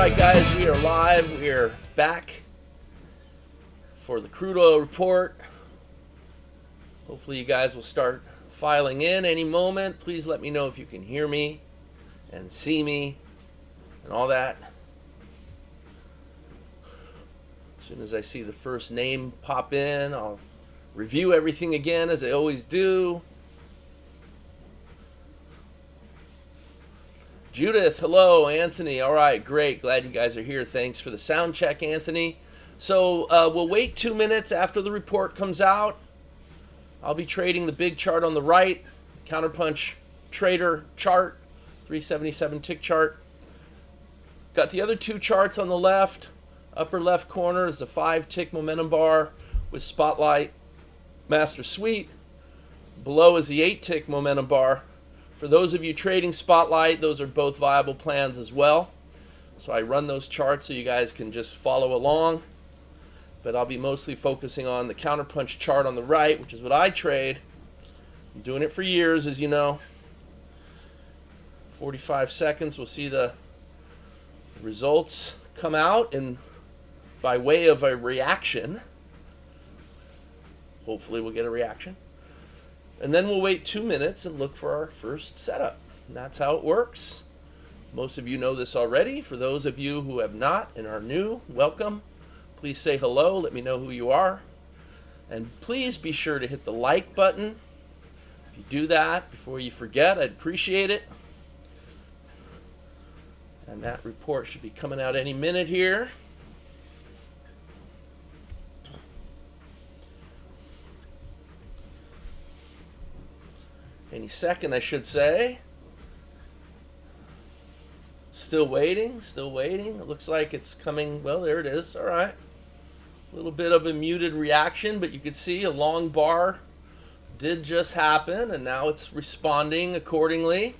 right, guys, we are live. We are back for the crude oil report. Hopefully you guys will start filing in any moment. Please let me know if you can hear me and see me and all that. As soon as I see the first name pop in, I'll review everything again as I always do. Judith, hello. Anthony, all right, great. Glad you guys are here. Thanks for the sound check, Anthony. So we'll wait 2 minutes after the report comes out. I'll be trading the big chart on the right, Counterpunch Trader chart, 377 tick chart. Got the other two charts on the left. Upper left corner is the 5 tick momentum bar with Spotlight Master Suite. Below is the 8 tick momentum bar. For those of you trading Spotlight, those are both viable plans as well. So I run those charts so you guys can just follow along. But I'll be mostly focusing on the Counterpunch chart on the right, which is what I trade. I'm doing it for years, as you know. 45 seconds, we'll see the results come out, and by way of a reaction, hopefully we'll get a reaction. And then we'll wait 2 minutes and look for our first setup. And that's how it works. Most of you know this already. For those of you who have not and are new, welcome. Please say hello. Let me know who you are. And please be sure to hit the like button. If you do that before you forget, I'd appreciate it. And that report should be coming out any minute here. Any second, I should say. Still waiting, still waiting. It looks like it's coming. Well, there it is. All right. A little bit of a muted reaction, but you can see a long bar did just happen, and now it's responding accordingly.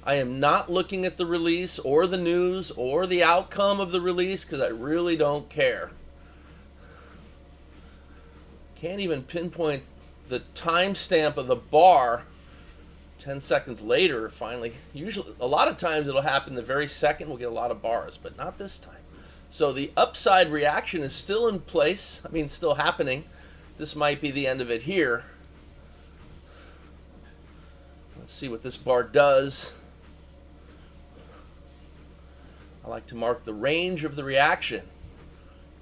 I am not looking at the release or the news or the outcome of the release because I really don't care. Can't even pinpoint the timestamp of the bar. 10 seconds later, finally, usually, a lot of times it'll happen the very second we'll get a lot of bars, but not this time. So the upside reaction is still in place. I mean, still happening. This might be the end of it here. Let's see what this bar does. I like to mark the range of the reaction.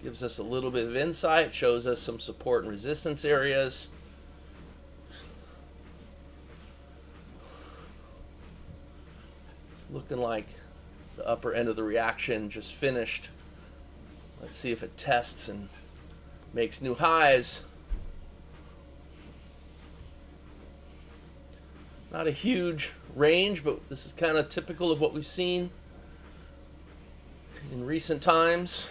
Gives us a little bit of insight, shows us some support and resistance areas. Looking like the upper end of the reaction just finished. Let's see if it tests and makes new highs. Not a huge range, but this is kind of typical of what we've seen in recent times.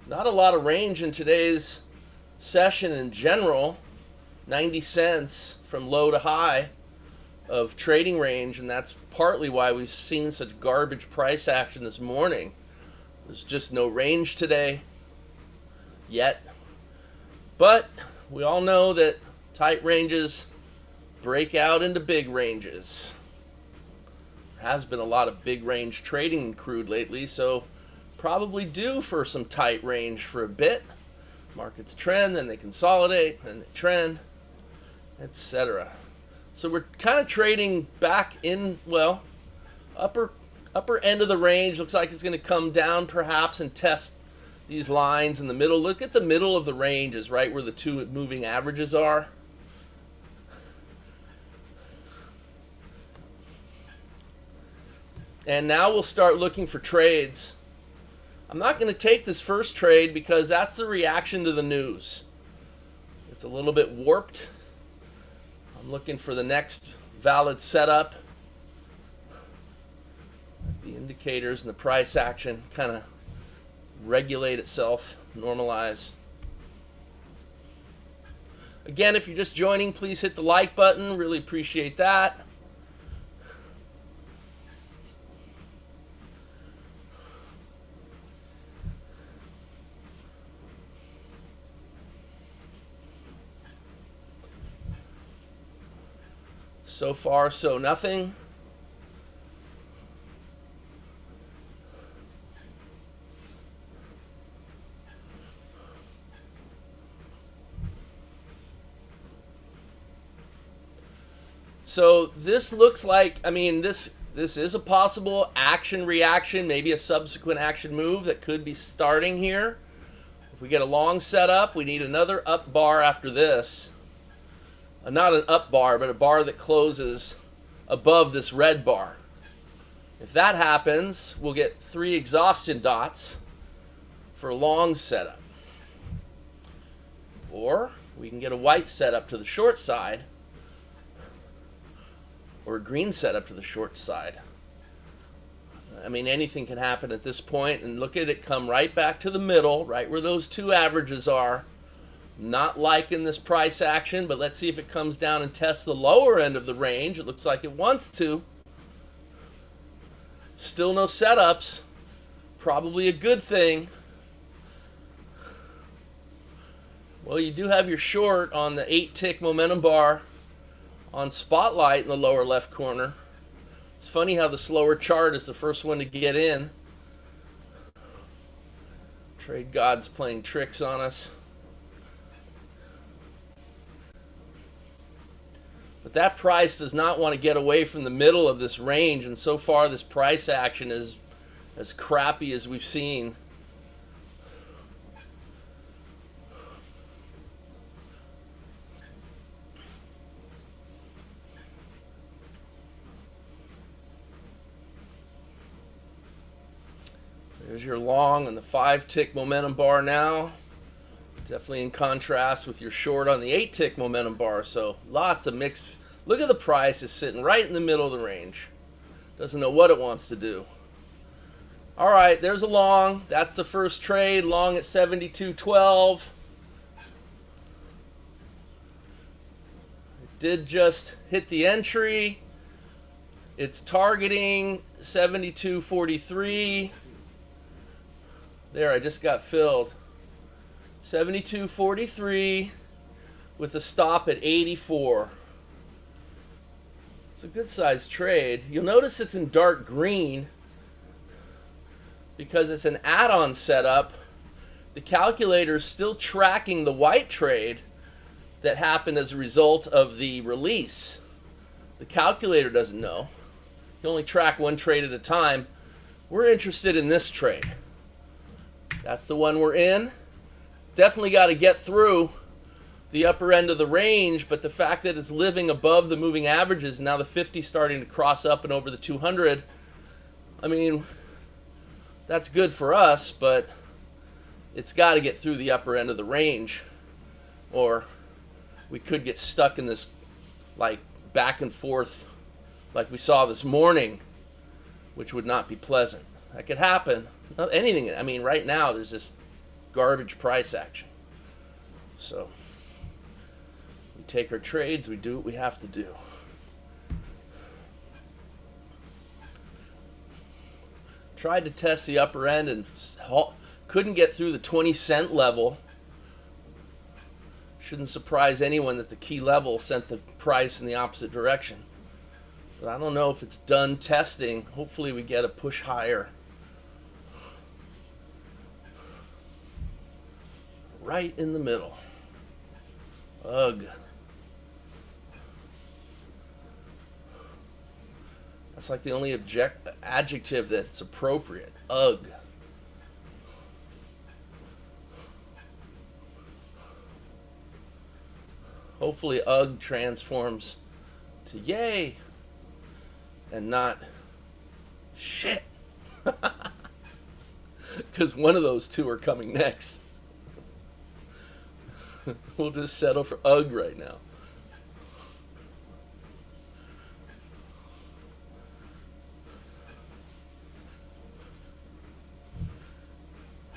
Not a lot of range in today's session in general. 90 cents from low to high of trading range, and that's partly why we've seen such garbage price action this morning. There's just no range today yet, but we all know that tight ranges break out into big ranges. There has been a lot of big range trading in crude lately, so probably due for some tight range for a bit. Markets trend, then they consolidate, then they trend, etc. So we're kind of trading back in, well, upper end of the range. Looks like it's going to come down perhaps and test these lines in the middle. Look at the middle of the range is right where the two moving averages are. And now we'll start looking for trades. I'm not going to take this first trade because that's the reaction to the news. It's a little bit warped. I'm looking for the next valid setup. The indicators and the price action kind of regulate itself, normalize. Again, if you're just joining, please hit the like button. Really appreciate that. So far, so nothing. So this looks like, I mean, this is a possible action reaction, maybe a subsequent action move that could be starting here. If we get a long setup, we need another up bar after this. Not an up bar, but a bar that closes above this red bar. If that happens, we'll get 3 exhaustion dots for a long setup. Or we can get a white setup to the short side, or a green setup to the short side. I mean, anything can happen at this point, and look at it come right back to the middle, right where those 2 averages are. Not liking this price action, but let's see if it comes down and tests the lower end of the range. It looks like it wants to. Still no setups. Probably a good thing. Well, you do have your short on the 8-tick momentum bar on Spotlight in the lower left corner. It's funny how the slower chart is the first one to get in. Trade God's playing tricks on us. But that price does not want to get away from the middle of this range, and so far this price action is as crappy as we've seen. There's your long on the 5-tick momentum bar now. Definitely in contrast with your short on the 8-tick momentum bar. So lots of mixed. Look at the price is sitting right in the middle of the range. Doesn't know what it wants to do. All right, there's a long. That's the first trade. Long at 72.12. It did just hit the entry. It's targeting 72.43. There, I just got filled. 72.43 with a stop at 84. It's a good sized trade. You'll notice it's in dark green because it's an add-on setup. The calculator is still tracking the white trade that happened as a result of the release. The calculator doesn't know. You only track one trade at a time. We're interested in this trade. That's the one we're in. Definitely got to get through the upper end of the range, but the fact that it's living above the moving averages, now the 50 starting to cross up and over the 200, I mean, that's good for us, but it's got to get through the upper end of the range, or we could get stuck in this like back and forth like we saw this morning, which would not be pleasant. That could happen. Not anything. I mean, right now there's this garbage price action. So we take our trades, we do what we have to do. Tried to test the upper end and couldn't get through the 20-cent level. Shouldn't surprise anyone that the key level sent the price in the opposite direction. But I don't know if it's done testing. Hopefully we get a push higher. Right in the middle. Ugh. That's like the only adjective that's appropriate. Ugh. Hopefully ugh transforms to yay and not shit. Because one of those two are coming next. We'll just settle for ugh right now.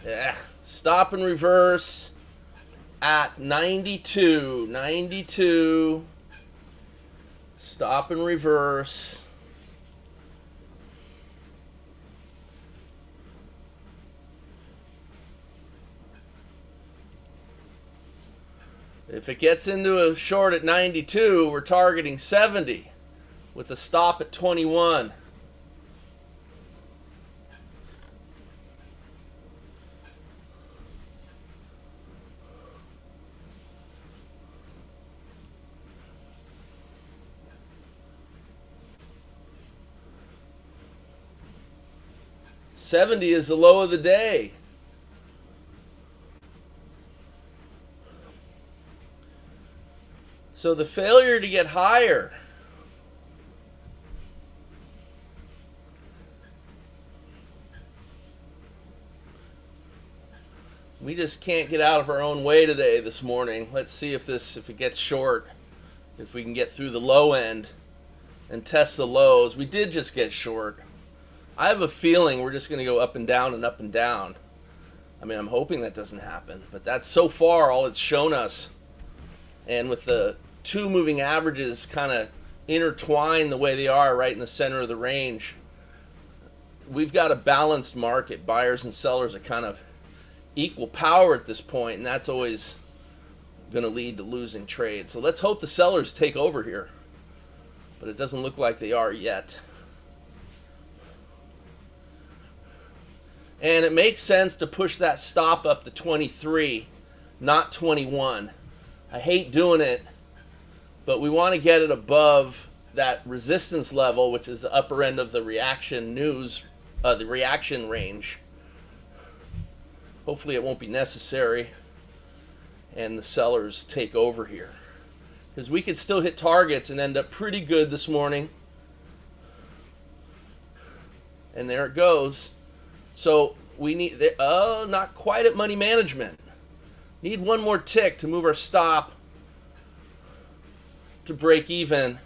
Yeah, stop and reverse at 92. 92. Stop and reverse. If it gets into a short at 92, we're targeting 70 with a stop at 21. 70 is the low of the day. So the failure to get higher. We just can't get out of our own way today, this morning. Let's see if it gets short, if we can get through the low end and test the lows. We did just get short. I have a feeling we're just going to go up and down and up and down. I mean, I'm hoping that doesn't happen, but that's so far all it's shown us. And with the two moving averages kind of intertwined the way they are right in the center of the range, we've got a balanced market. Buyers and sellers are kind of equal power at this point, and that's always going to lead to losing trades. So let's hope the sellers take over here, but it doesn't look like they are yet. And it makes sense to push that stop up to 23, not 21. I hate doing it, but we want to get it above that resistance level, which is the upper end of the reaction range. Hopefully it won't be necessary and the sellers take over here, because we could still hit targets and end up pretty good this morning. And there it goes. So we need, not quite at money management. Need one more tick to move our stop to break even.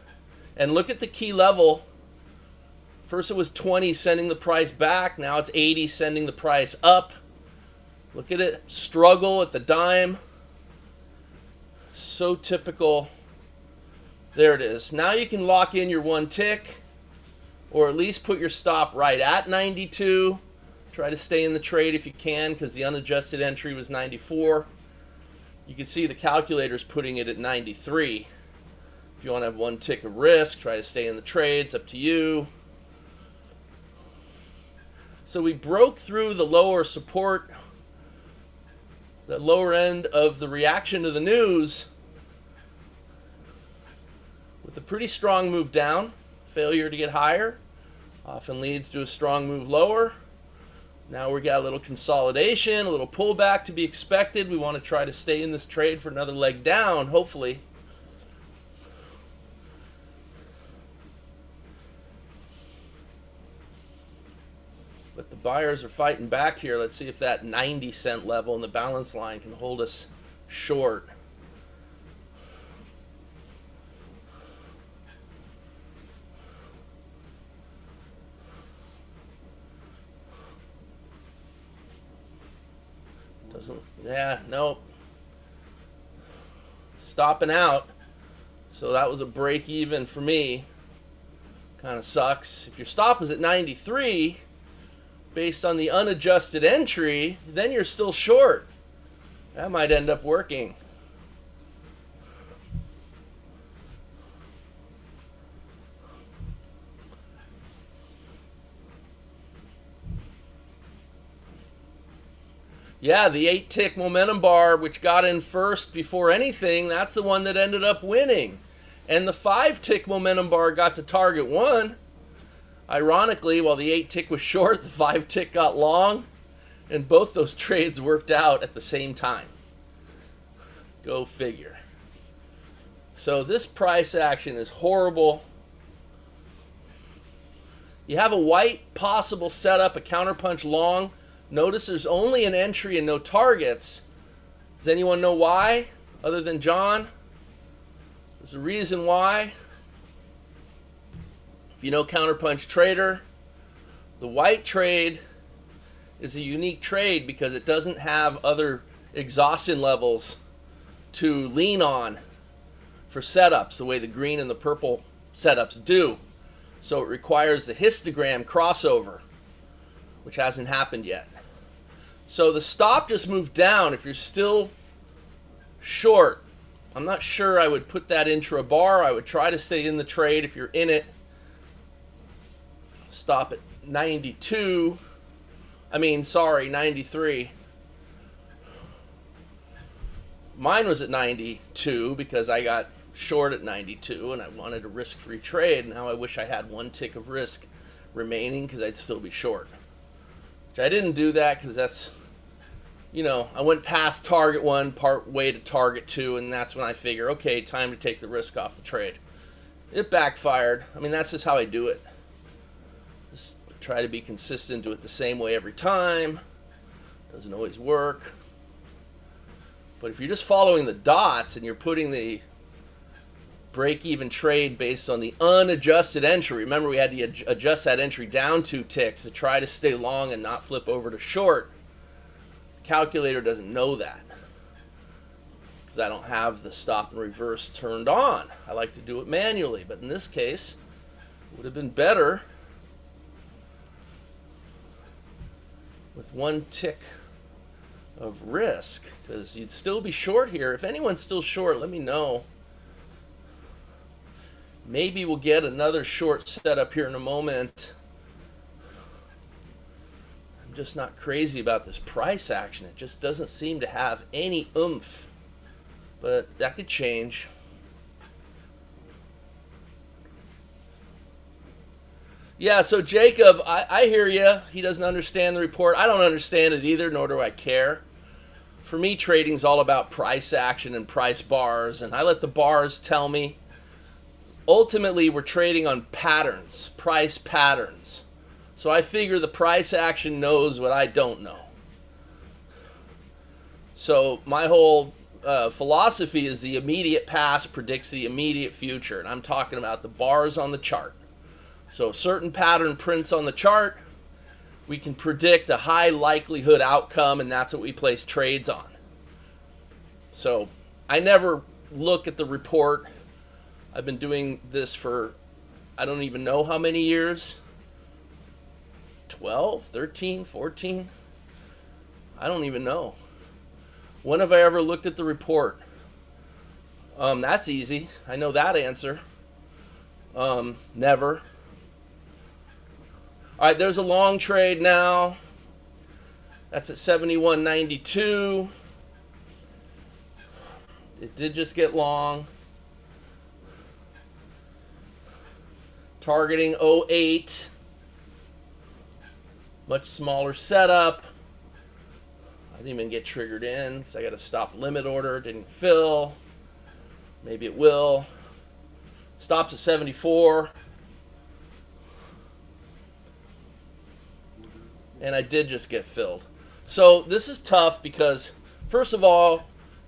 And look at the key level. First it was 20 sending the price back. Now it's 80 sending the price up. Look at it, struggle at the dime. So typical. There it is. Now you can lock in your one tick, or at least put your stop right at 92. Try to stay in the trade if you can, because the unadjusted entry was 94. You can see the calculator's putting it at 93. If you want to have one tick of risk, try to stay in the trade. It's up to you. So we broke through the lower support, the lower end of the reaction to the news, with a pretty strong move down. Failure to get higher often leads to a strong move lower. Now we got a little consolidation, a little pullback to be expected. We want to try to stay in this trade for another leg down, hopefully. But the buyers are fighting back here. Let's see if that 90-cent level in the balance line can hold us short. Nope. Stopping out. So that was a break even for me. Kind of sucks. If your stop is at 93, based on the unadjusted entry, then you're still short. That might end up working. Yeah, the 8-tick momentum bar, which got in first before anything, that's the one that ended up winning. And the 5-tick momentum bar got to target 1. Ironically, while the 8-tick was short, the 5-tick got long, and both those trades worked out at the same time. Go figure. So this price action is horrible. You have a white possible setup, a counterpunch long. Notice there's only an entry and no targets. Does anyone know why, other than John? There's a reason why. If you know Counterpunch Trader, the white trade is a unique trade because it doesn't have other exhaustion levels to lean on for setups the way the green and the purple setups do. So it requires the histogram crossover, which hasn't happened yet. So the stop just moved down. If you're still short, I'm not sure I would put that intra bar. I would try to stay in the trade if you're in it. Stop at 92. 93. Mine was at 92 because I got short at 92 and I wanted a risk-free trade. Now I wish I had one tick of risk remaining because I'd still be short. Which I didn't do that because that's, I went past target 1, part way to target 2, and that's when I figure, okay, time to take the risk off the trade. It backfired. I mean, that's just how I do it. Just try to be consistent, do it the same way every time. Doesn't always work. But if you're just following the dots and you're putting the break-even trade based on the unadjusted entry, remember we had to adjust that entry down 2 ticks to try to stay long and not flip over to short. The calculator doesn't know that because I don't have the stop and reverse turned on. I like to do it manually, but in this case, it would have been better with 1 tick of risk, because you'd still be short here. If anyone's still short, let me know. Maybe we'll get another short setup here in a moment. I'm just not crazy about this price action. It just doesn't seem to have any oomph, but that could change. Yeah, so Jacob, I hear you. He doesn't understand the report. I don't understand it either, nor do I care. For me, trading's all about price action and price bars, and I let the bars tell me. Ultimately, we're trading on patterns, price patterns. So I figure the price action knows what I don't know. So my whole philosophy is the immediate past predicts the immediate future, and I'm talking about the bars on the chart. So a certain pattern prints on the chart, we can predict a high likelihood outcome, and that's what we place trades on. So I never look at the report. I've been doing this for I don't even know how many years. 12, 13, 14? I don't even know. When have I ever looked at the report? That's easy. I know that answer. Never. All right, there's a long trade now. That's at 71.92. It did just get long. Targeting 08. Much smaller setup. I didn't even get triggered in because I got a stop limit order. Didn't fill. Maybe it will. Stops at 74. And I did just get filled. So this is tough because, first of all,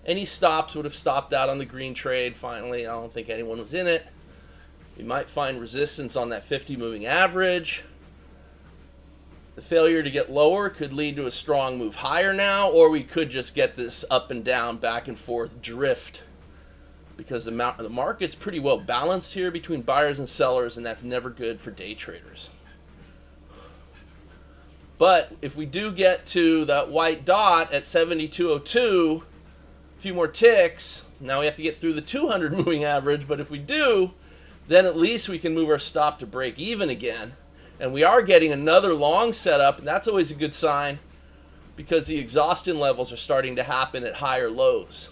any stops would have stopped out on the green trade. Finally, I don't think anyone was in it. We might find resistance on that 50 moving average. The failure to get lower could lead to a strong move higher now, or we could just get this up and down, back and forth drift, because the market's pretty well balanced here between buyers and sellers, and that's never good for day traders. But if we do get to that white dot at 72.02, a few more ticks, now we have to get through the 200 moving average, but if we do, then at least we can move our stop to break even again. And we are getting another long setup, and that's always a good sign because the exhaustion levels are starting to happen at higher lows.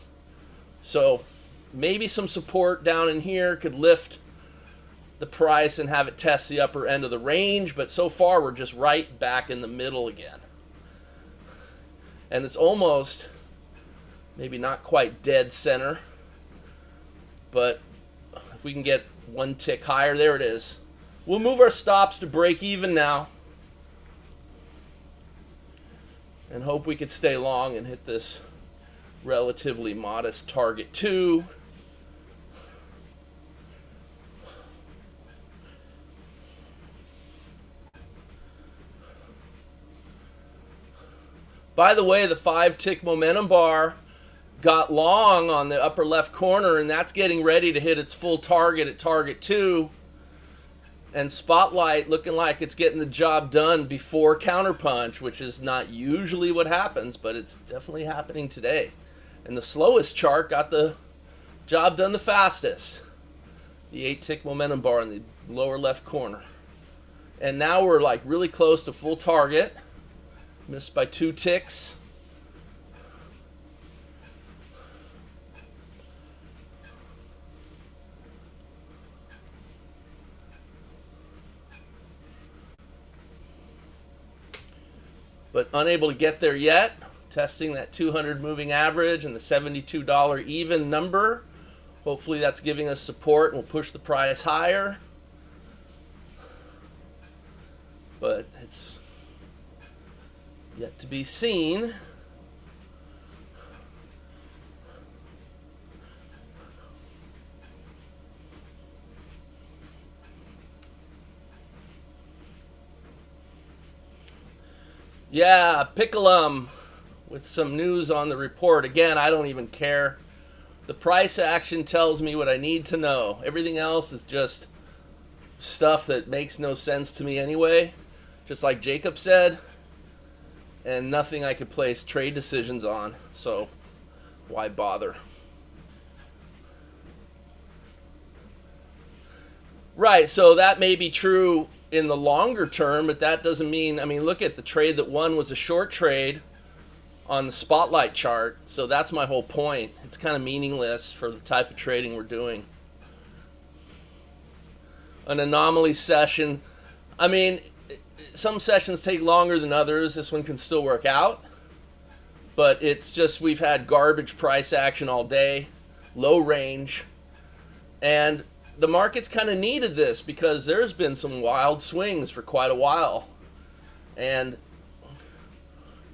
So maybe some support down in here could lift the price and have it test the upper end of the range, but so far we're just right back in the middle again. And it's almost, maybe not quite dead center, but if we can get 1 tick higher, there it is. We'll move our stops to break even now and hope we could stay long and hit this relatively modest target 2. By the way, the 5-tick momentum bar got long on the upper left corner, and that's getting ready to hit its full target at target 2. And Spotlight looking like it's getting the job done before counterpunch, which is not usually what happens, but it's definitely happening today. And the slowest chart got the job done the fastest. The 8-tick momentum bar in the lower left corner. And now we're like really close to full target. Missed by 2 ticks. but unable to get there yet. Testing that 200 moving average and the $72 even number. Hopefully that's giving us support and will push the price higher. But it's yet to be seen. Yeah, Picklum with some news on the report. Again, I don't even care. The price action tells me what I need to know. Everything else is just stuff that makes no sense to me anyway. Just like Jacob said, and nothing I could place trade decisions on. So why bother? Right, so that may be true in the longer term, but that doesn't mean, I mean, look at the trade that won was a short trade on the spotlight chart. So that's my whole point. It's kind of meaningless for the type of trading we're doing. An anomaly session. I mean, some sessions take longer than others. This one can still work out. But it's just we've had garbage price action all day, low range. And the market's kind of needed this because there's been some wild swings for quite a while. And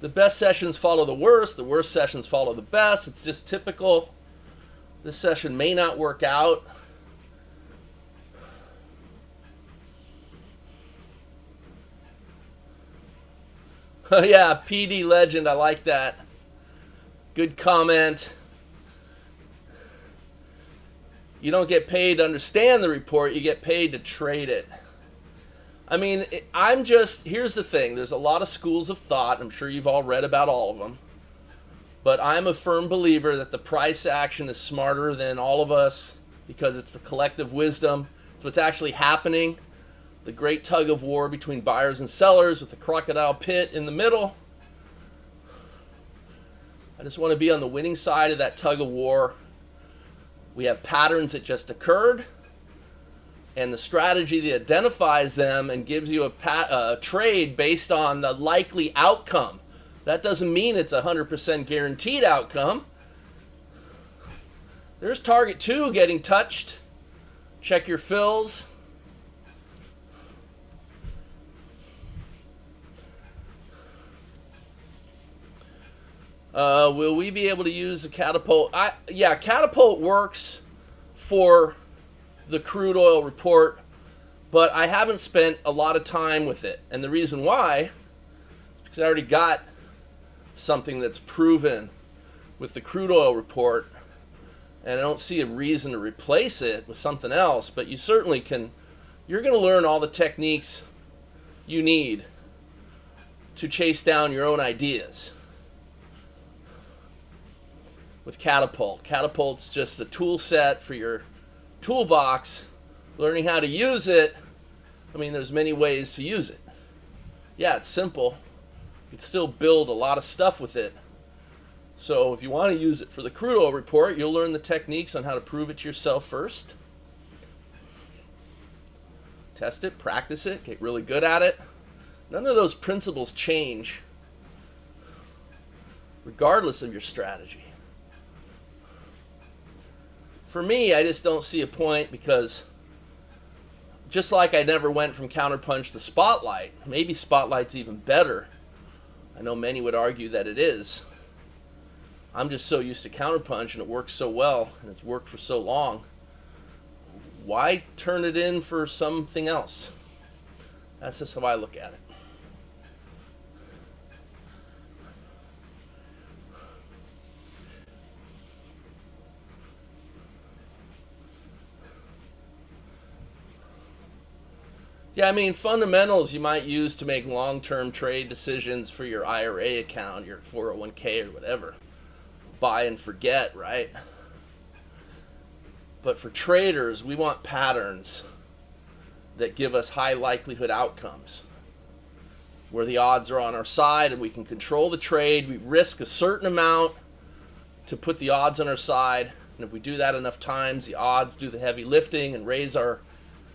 the best sessions follow the worst sessions follow the best. It's just typical. This session may not work out. Yeah, PD Legend, I like that. Good comment. You don't get paid to understand the report, you get paid to trade it. I mean, here's the thing. There's a lot of schools of thought. I'm sure you've all read about all of them. But I'm a firm believer that the price action is smarter than all of us because it's the collective wisdom. It's what's actually happening. The great tug of war between buyers and sellers with the crocodile pit in the middle. I just want to be on the winning side of that tug of war. We have patterns that just occurred, and the strategy that identifies them and gives you a trade based on the likely outcome. That doesn't mean it's a 100% guaranteed outcome. There's target 2 getting touched. Check your fills. Will we be able to use the catapult? Yeah, catapult works for the crude oil report, but I haven't spent a lot of time with it. And the reason why is because I already got something that's proven with the crude oil report, and I don't see a reason to replace it with something else. But you certainly can. You're going to learn all the techniques you need to chase down your own ideas with Catapult. Catapult's just a tool set for your toolbox. Learning how to use it, I mean, there's many ways to use it. Yeah, it's simple. You can still build a lot of stuff with it. So if you want to use it for the crude oil report, you'll learn the techniques on how to prove it to yourself first. Test it, practice it, get really good at it. None of those principles change regardless of your strategy. For me, I just don't see a point because just like I never went from counterpunch to spotlight, maybe spotlight's even better. I know many would argue that it is. I'm just so used to counterpunch and it works so well and it's worked for so long. Why turn it in for something else? That's just how I look at it. Yeah, I mean, fundamentals you might use to make long-term trade decisions for your IRA account, your 401k or whatever. Buy and forget, right? But for traders, we want patterns that give us high likelihood outcomes, where the odds are on our side and we can control the trade. We risk a certain amount to put the odds on our side, and if we do that enough times, the odds do the heavy lifting and raise our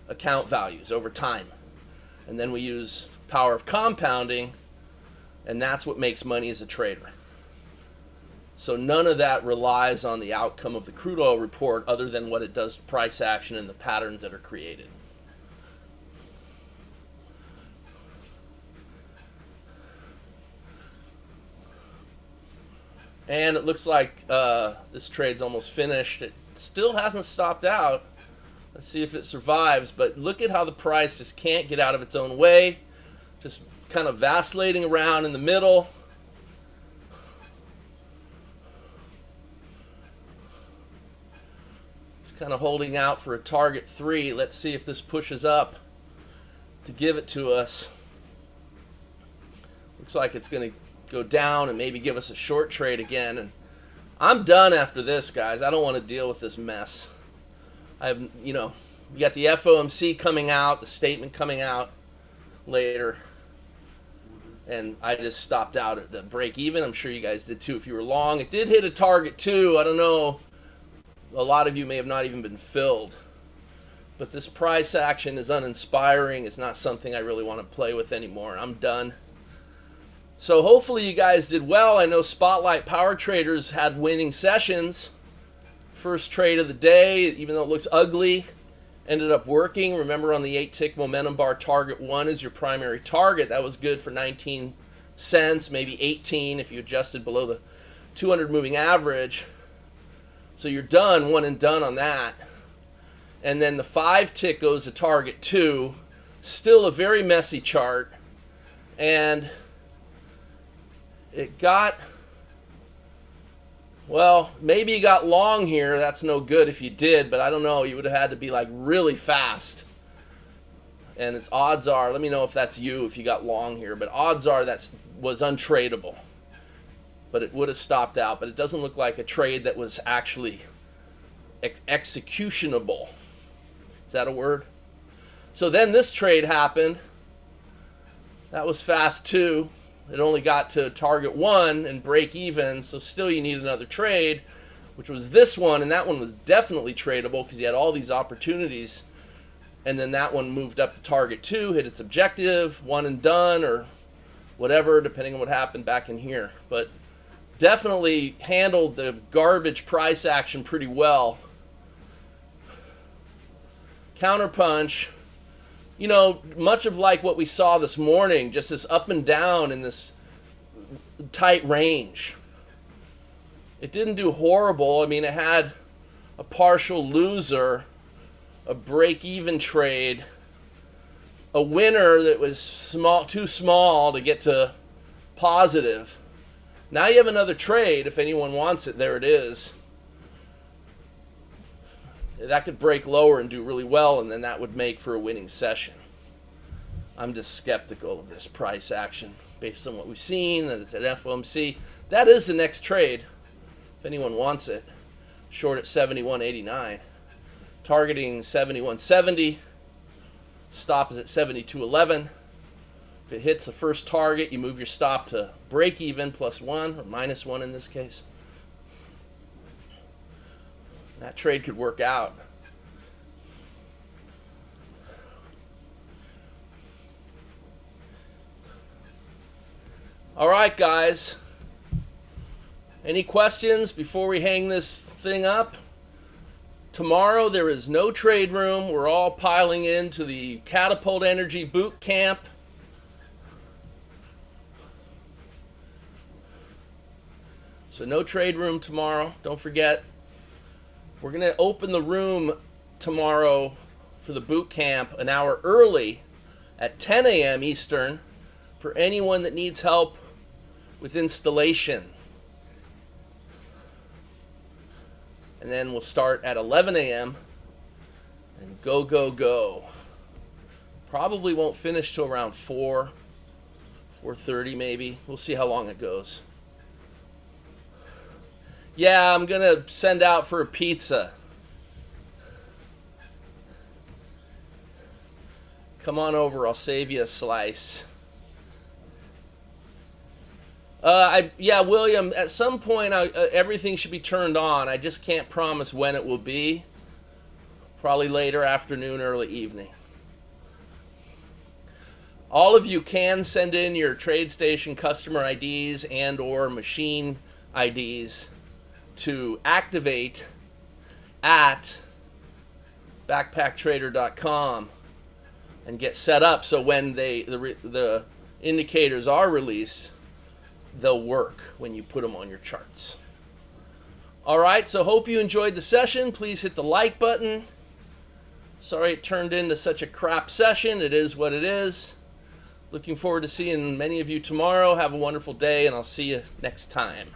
account values over time. And then we use power of compounding And that's what makes money as a trader. So none of that relies on the outcome of the crude oil report other than what it does to price action and the patterns that are created. And it looks like this trade's almost finished. It still hasn't stopped out. Let's see if it survives. But look at how the price just can't get out of its own way. Just kind of vacillating around in the middle. It's kind of holding out for a target 3. Let's see if this pushes up to give it to us. Looks like it's going to go down and maybe give us a short trade again. And I'm done after this, guys. I don't want to deal with this mess. I have, you got the FOMC coming out, the statement coming out later. And I just stopped out at the break even. I'm sure you guys did too if you were long. It did hit a target too. I don't know. A lot of you may have not even been filled. But this price action is uninspiring. It's not something I really want to play with anymore. I'm done. So hopefully you guys did well. I know Spotlight Power Traders had winning sessions. First trade of the day, even though it looks ugly, ended up working. Remember, on the 8-tick momentum bar, target 1 is your primary target. That was good for 19 cents, maybe 18 if you adjusted below the 200 moving average. So you're done, one and done on that. And then the 5-tick goes to target 2. Still a very messy chart. And it got, well, maybe you got long here. That's no good if you did, but I don't know. You would have had to be like really fast. And its odds are, let me know if that's you, if you got long here, but odds are that was untradeable. But it would have stopped out. But it doesn't look like a trade that was actually executionable. Is that a word? So then this trade happened. That was fast too. It only got to target 1 and break even, so still you need another trade, which was this one, and that one was definitely tradable because you had all these opportunities. And then that one moved up to target 2, hit its objective, one and done, or whatever, depending on what happened back in here. But definitely handled the garbage price action pretty well. Counterpunch. Much of like what we saw this morning, just this up and down in this tight range. It didn't do horrible. I mean, it had a partial loser, a break-even trade, a winner that was too small to get to positive. Now you have another trade. If anyone wants it, there it is. That could break lower and do really well, and then that would make for a winning session. I'm just skeptical of this price action based on what we've seen, that it's at FOMC. That is the next trade, if anyone wants it. Short at 71.89. Targeting 71.70. Stop is at 72.11. If it hits the first target, you move your stop to break even +1, or -1 in this case. That trade could work out. All right, guys. Any questions before we hang this thing up? Tomorrow there is no trade room. We're all piling into the Catapult Energy boot camp. So no trade room tomorrow. Don't forget. We're going to open the room tomorrow for the boot camp an hour early at 10 a.m. Eastern for anyone that needs help with installation. And then we'll start at 11 a.m. and go, go, go. Probably won't finish till around 4:30 maybe. We'll see how long it goes. Yeah, I'm going to send out for a pizza. Come on over. I'll save you a slice. Yeah, William, at some point everything should be turned on. I just can't promise when it will be. Probably later afternoon, early evening. All of you can send in your TradeStation customer IDs and or machine IDs to activate at backpacktrader.com and get set up so when the indicators are released, they'll work when you put them on your charts. All right, so hope you enjoyed the session. Please hit the like button. Sorry it turned into such a crap session. It is what it is. Looking forward to seeing many of you tomorrow. Have a wonderful day, and I'll see you next time.